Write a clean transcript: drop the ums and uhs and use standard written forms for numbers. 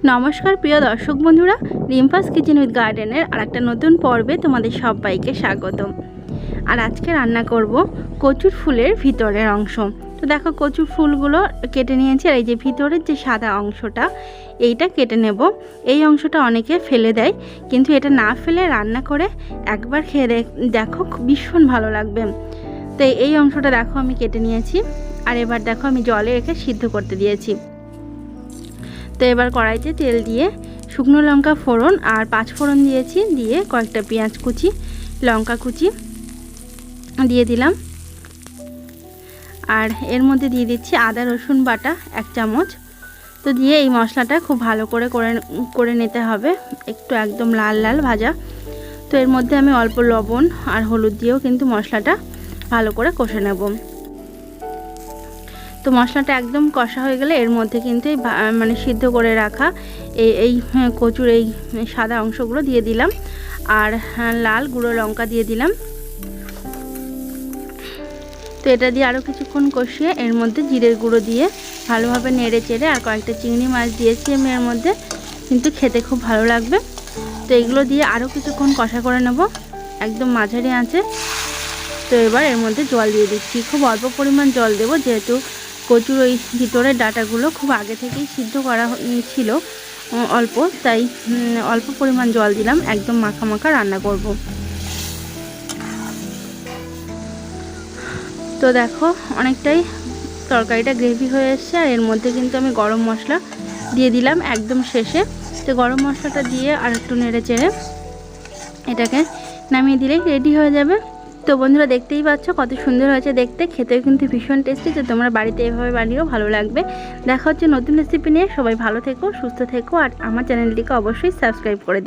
নমস্কার প্রিয় দর্শক বন্ধুরা, রিম্পাস কিচেন উইথ গার্ডেনের আরেকটা নতুন পর্বে তোমাদের সবাইকে স্বাগতম। আর আজকে রান্না করব কচুর ফুলের ভিতরের অংশ। তো দেখো, কচুর ফুলগুলো কেটে নিয়েছি, আর এই যে ভিতরের যে সাদা অংশটা এইটা কেটে নেব। এই অংশটা অনেকে ফেলে দেয়, কিন্তু এটা না ফেলে রান্না করে একবার খেয়ে দেখো, ভীষণ ভালো লাগবে। তো এই অংশটা দেখো আমি কেটে নিয়েছি, আর এবার দেখো আমি জলে রেখে সিদ্ধ করতে দিয়েছি। তো এবার কড়াইতে তেল দিয়ে শুকনো লঙ্কা ফোড়ন আর 5 ফোড়ন দিয়েছি, দিয়ে কয়েকটা পেঁয়াজ কুচি, লঙ্কা কুচি দিয়ে দিলাম। আর এর মধ্যে দিয়ে দিচ্ছি আদা রসুন বাটা 1 চামচ। তো দিয়ে এই মশলাটা খুব ভালো করে নিতে হবে, একটু একদম লাল লাল ভাজা। তো এর মধ্যে আমি অল্প লবণ আর হলুদ দিয়েও কিন্তু মশলাটা ভালো করে কষে নেব। তো মশলাটা একদম কষা হয়ে গেলে এর মধ্যে কিন্তু মানে সিদ্ধ করে রাখা এই কচুর এই সাদা অংশগুলো দিয়ে দিলাম, আর লাল গুঁড়ো লঙ্কা দিয়ে দিলাম। তো এটা দিয়ে আরও কিছুক্ষণ কষিয়ে এর মধ্যে জিরের গুঁড়ো দিয়ে ভালোভাবে নেড়ে চেড়ে, আর কয়েকটা চিংড়ি মাছ দিয়েছি আমি এর মধ্যে, কিন্তু খেতে খুব ভালো লাগবে। তো এগুলো দিয়ে আরও কিছুক্ষণ কষা করে নেব একদম মাঝারি আঁচে। তো এবার এর মধ্যে জল দিয়ে দিচ্ছি, খুব অল্প পরিমাণ জল দেব, যেহেতু কচুর ওই ভিতরের ডাঁটাগুলো খুব আগে থেকেই সিদ্ধ করা ছিল অল্প, তাই অল্প পরিমাণ জল দিলাম, একদম মাখা মাখা রান্না করব। তো দেখো অনেকটাই তরকারিটা গ্রেভি হয়ে এসছে, আর এর মধ্যে কিন্তু আমি গরম মশলা দিয়ে দিলাম একদম শেষে। তো গরম মশলাটা দিয়ে আর একটু নেড়ে চেড়ে এটাকে নামিয়ে দিলেই রেডি হয়ে যাবে। তো বন্ধুরা, দেখতেই পাচ্ছ কত সুন্দর হয়েছে দেখতে, খেতেও কিন্তু ভীষণ টেস্টি। তো তোমরা বাড়িতে এভাবে বানিয়েও ভালো লাগবে। দেখা হচ্ছে নতুন রেসিপি নিয়ে। সবাই ভালো থেকো, সুস্থ থেকো, আর আমার চ্যানেলটিকে অবশ্যই সাবস্ক্রাইব করে দিও।